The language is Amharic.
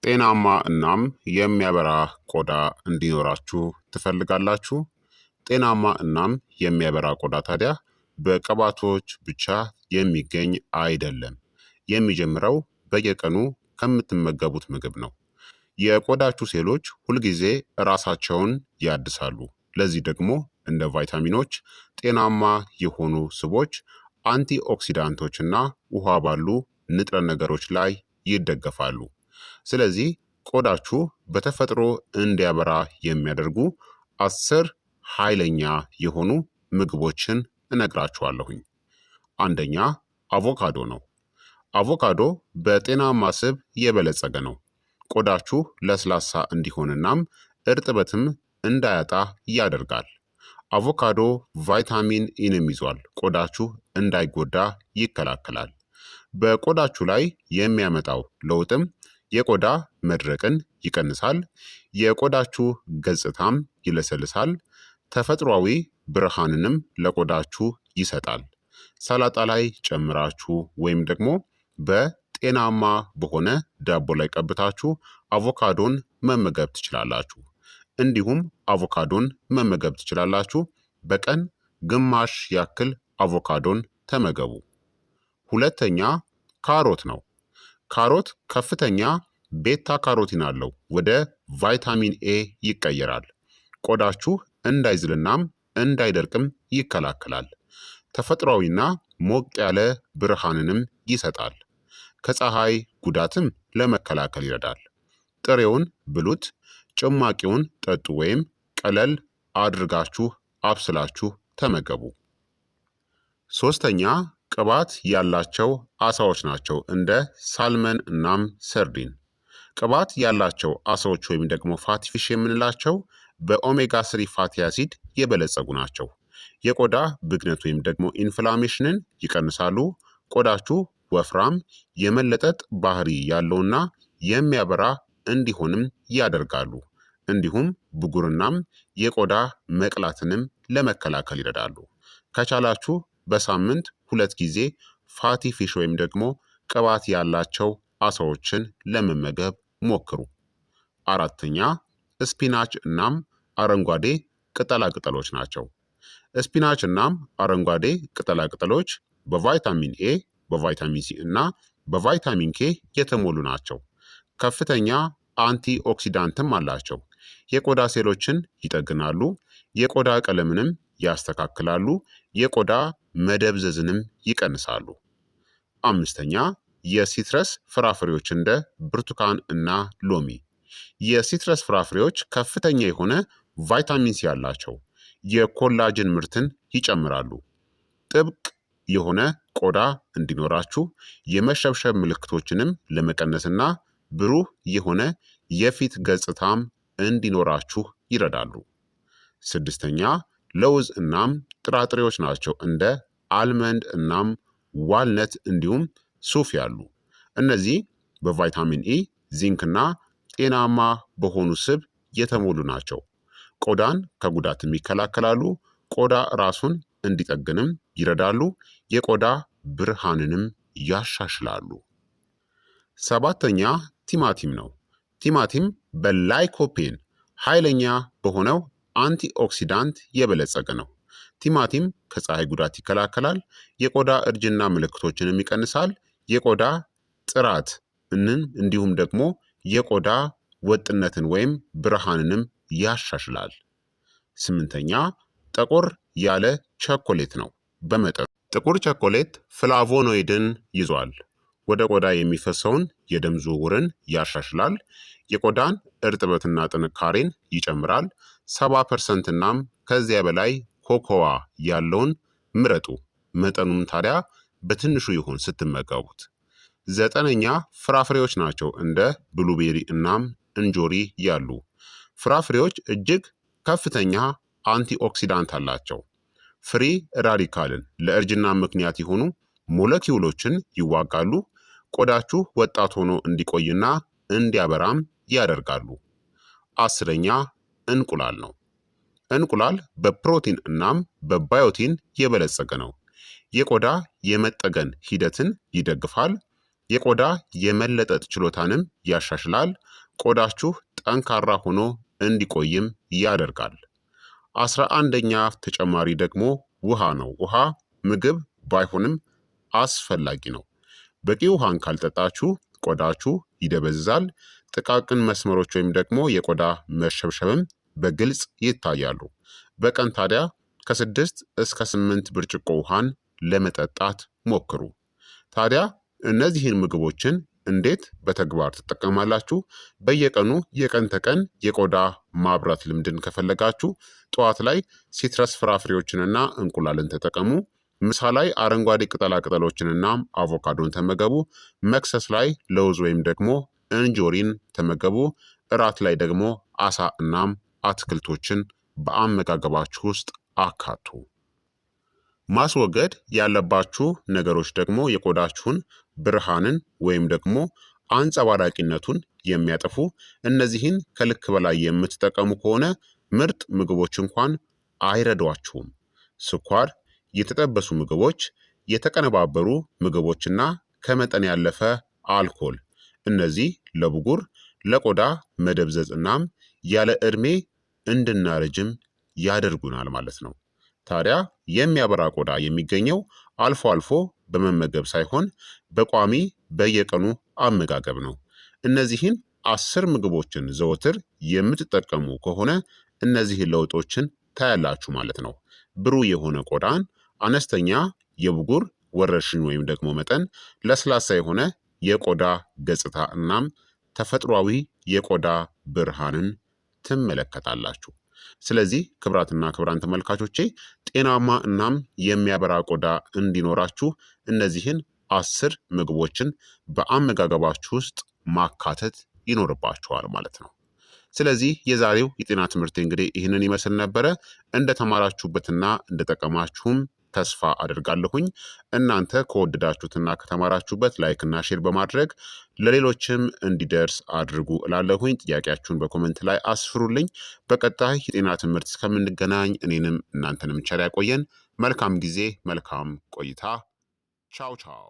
ጤናማ እናም የሚያበራ ቆዳ እንዲኖራችሁ ትፈልጋላችሁ? ጤናማ እናም የሚያበራ ቆዳ ታዲያ በቅባቶች ብቻ የሚገኝ አይደለም። የሚጀምረው በየቀኑ ከምትመገቡት ምግብ ነው። የቆዳችሁ ሴሎች ሁልጊዜ ራሳቸውን ያድሳሉ። ለዚህ ደግሞ እንደ ቫይታሚኖች፣ ጤናማ የሆኑ ስቦች፣ አንቲኦክሲዳንቶች እና ውሃ ባሉ ንጥረ ነገሮች ላይ ይደገፋሉ። ስለዚህ ቆዳችሁ በተፈጥሮ እንዲያበራ የሚያደርጉ 10 ኃይለኛ የሆኑ ምግቦችን እነግራችኋለሁኝ። አንደኛ አቮካዶ ነው። አቮካዶ በጤናማ ስብ የበለጸገ ነው። ቆዳችሁ ለስላሳ እንዲሆንናም እርጥበትም እንዳያጣ ያደርጋል። አቮካዶ ቫይታሚን ኢንም ይዟል። ቆዳችሁ እንዳይጎዳ ይከላከላል። በቆዳችሁ ላይ የሚያመጣው ለውጥም የቆዳ መድረቅን ይቀንሳል። የቆዳችሁ ገጽታም ይለሰልሳል። ተፈጥሯዊ ብርሃንንም ለቆዳችሁ ይሰጣል። ሰላጣ ላይ ጨምራችሁ ወይም ደግሞ በጤናማ በሆነ ዳቦ ላይ ቀብታችሁ አቮካዶን መመገብ ትችላላችሁ። እንዲሁም አቮካዶን መመገብ ትችላላችሁ። በቀን ግማሽ ያክል አቮካዶን ተመገቡ። ሁለተኛ ካሮት ነው። ካሮት ከፍተኛ ቤታ ካሮቲን አለው። ወደ ቫይታሚን ኤ ይቀየራል። ቆዳችሁ እንዳይዝልናም እንዳይደርቅም ይከላከላል። ተፈጥሯዊና ሞቅ ያለ ብርሃንንም ይሰጣል። ከፀሐይ ጉዳትም ለመከላከል ይረዳል። ጥሬውን ብሉት፣ ጭማቂውን ጠጡ፣ ወይም ቀለል አድርጋችሁ አብስላችሁ ተመገቡ። ሶስተኛ ቅባት ያላቸው አሳዎች ናቸው። እንደ ሳልመን እናም ሰርዲን። ቅባት ያላቸው አሳዎች ወይም ደግሞ ፋቲፊሽ የምንላቸው በኦሜጋ 3 ፋቲ አሲድ የበለጸጉ ናቸው። የቆዳ ብግነት ወይም ደግሞ ኢንፍላሜሽንን ይቀንሳሉ። ቆዳችሁ ወፍራም የመለጠጥ ባህሪ ያለውና የሚያበራ እንዲሆንም ያደርጋሉ። እንዲሁም ብጉርናም የቆዳ መቅላትንም ለመከላከል ይረዳሉ። ከቻላችሁ በሳምንት 2 ጊዜ ፋቲ ፊሽ ወይም ደግሞ ቅባት ያላቸው አሳዎችን ለመመገብ ሞክሩ። አራተኛ ስፒናች እናም አረንጓዴ ቅጠላቅጠሎች ናቸው። ስፒናች እናም አረንጓዴ ቅጠላቅጠሎች በቫይታሚን ኤ፣ በቫይታሚን ሲ እና በቫይታሚን ኬ የተሞሉ ናቸው። ከፍተኛ አንቲ ኦክሲዳንትም አላቸው። የቆዳ ሴሎችን ይጠግናሉ። የቆዳ ቀለምንም ያስተካክላሉ። የቆዳ መደብዘዝንም ይቀንሳሉ። አምስተኛ የሲትረስ ፍራፍሬዎች እንደ ብርቱካን እና ሎሚ። የሲትረስ ፍራፍሬዎች ከፍተኛ የሆነ ቫይታሚን ሲ ያላቸው የኮላጅን ምርትን ይጨምራሉ። ጥብቅ የሆነ ቆዳ እንዲኖራችሁ፣ የመሸብሸብ ምልክቶችንም ለመቀነስና ብሩህ የሆነ የፊት ገጽታም እንዲኖራችሁ ይረዳሉ። ስድስተኛ ለውዝ እናም ጥራጥሬዎች ናቸው። እንደ አልመንድ እናም ዋልነት እንዲሁም ሱፍ ያሉ። እነዚህ በቫይታሚን ኢ፣ ዚንክና ጤናማ በሆኑ ስብ የተሞሉ ናቸው። ቆዳን ከጉዳትም ይከላከላሉ። ቆዳ ራሱን እንዲጠግንም ይረዳሉ። የቆዳ ብርሃንንም ያሻሽላሉ። ሰባተኛ ቲማቲም ነው። ቲማቲም በላይኮፔን ኃይለኛ በሆነው አንቲኦክሲዳንት የበለጸገ ነው። ቲማቲም ከፀሐይ ጉዳት ይከላከላል። የቆዳ እርጅና ምልክቶችንም ይቀንሳል። የቆዳ ጥራትንም እንዲሁም ደግሞ የቆዳ ወጥነትን ወይም ብርሃንንም ያሻሽላል። ስምንተኛ ጠቆር ያለ ቸኮሌት ነው። በመጠኑ ጥቁር ቸኮሌት ፍላቮኖይድን ይዟል። ወደ ቆዳ የሚፈሰውን የደም ዝውውርን ያሻሽላል። የቆዳን እርጥበትና ጥንካሬን ይጨምራል። 70% እናም ከዚያ በላይ ኮኮዋ ያለውን ምረጡ። መጠኑም ታዲያ በትንሹ ይሁን ስትመገቡት። ዘጠነኛ ፍራፍሬዎች ናቸው። እንደ ብሉቤሪ እናም እንጆሪ ያሉ ፍራፍሬዎች እጅግ ከፍተኛ አንቲኦክሲዳንት አላቸው። ፍሪ ራዲካልን ለእርጅና ምክንያት የሆኑ ሞለኪውሎችን ይዋጋሉ። ቆዳችሁ ወጣት ሆኖ እንዲቆይና እንዲያበራም ያደርጋሉ። አስረኛ እንቁላል ነው። እንቁላል በፕሮቲን እናም በባዮቲን የበለጸገ ነው። የቆዳ የመጠገን ሂደትን ይደግፋል። የቆዳ የመለጠጥ ችሎታንም ያሻሽላል። ቆዳችሁ ጠንካራ ሆኖ እንዲቆይም ያደርጋል። 11ኛ ተጨማሪ ደግሞ ውሃ ነው። ውሃ ምግብ ባይሆንም አስፈላጊ ነው። በቂ ውሃን ካልጠጣችሁ ቆዳችሁ ይደበዝዛል። ጥቃቅን መስመሮች ወይም ደግሞ የቆዳ መሸብሸብም በግልጽ ይታያሉ። በቀን ታዲያ ከ6 እስከ 8 ብርጭቆ ውሃን ለመጠጣት ሞክሩ። ታዲያ እነዚህን ምግቦችን እንዴት በተግባር ትጠቀማላችሁ? በየቀኑ የቀን ተቀን የቆዳ ማብራት ልምድን ከፈለጋችሁ ጠዋት ላይ ሲትረስ ፍራፍሬዎችንና እንቁላልን ተጠቀሙ። ምሳ ላይ አረንጓዴ ቅጠላቅጠሎችንና አቮካዶን ተመገቡ። መክሰስ ላይ ለውዝ ወይም ደግሞ እንጆሪን ተመገቡ። እራት ላይ ደግሞ አሳ እናም አትክልቶችን በአመጋገባችሁ ውስጥ አካቱ። ማስወገድ ያለባችሁ ነገሮች ደግሞ የቆዳችሁን ብርሃንን ወይም ደግሞ አንጸባራቂነቱን የሚያጠፉ እነዚህን ከልክ በላይ የምትጠቀሙ ከሆነ ምርጥ ምግቦች እንኳን አይረዷችሁም። ስኳር፣ የተጠበሱ ምግቦች፣ የተቀነባበሩ ምግቦችና ከመጠን ያለፈ አልኮል እነዚህ ለብጉር፣ ለቆዳ መደብዘዝ እናም ያለ ዕድሜ እንድናረጅም ያደርጉናል ማለት ነው። ታዲያ የሚያበራ ቆዳ የሚገኘው አልፎ አልፎ በመመገብ ሳይሆን በቋሚ በየቀኑ አመጋገብ ነው። እነዚህን 10 ምግቦችን ዘወትር የምትጠቀሙ ከሆነ እነዚህን ለውጦችን ታያላችሁ ማለት ነው። ብሩህ የሆነ ቆዳን፣ አነስተኛ የብጉር ወረርሽኝ ወይም ደግሞ መጠን፣ ለስላሳ የሆነ የቆዳ ገጽታ እናም ተፈጥሯዊ የቆዳ ብርሃንን ትመለከታላችሁ። ስለዚህ ክቡራትና ክቡራን ተመልካቾቼ ጤናማ እናም የሚያበራ ቆዳ እንዲኖራችሁ እነዚህን 10 ምግቦችን በአመጋገባችሁ ውስጥ ማካተት ይኖርባችኋል ማለት ነው። ስለዚህ የዛሬው የጤና ትምህርት እንግዲህ ይህንን ይመስል ነበረ። እንደተማራችሁበትና እንደጠቀማችሁም ተስፋ አድርጋለሁኝ። እናንተ ከወደዳችሁትና ከተማራችሁበት ላይክና ሼር በማድረግ ለሌሎችም እንዲደርስ አድርጉ እላለሁኝ። ጥያቄያችሁን በኮመንት ላይ አስፍሩልኝ። በቀጣይ የጤና ትምህርት እስከምንገናኝ እኔንም እናንተንም ቸር ያቆየን። መልካም ጊዜ፣ መልካም ቆይታ። ቻው ቻው።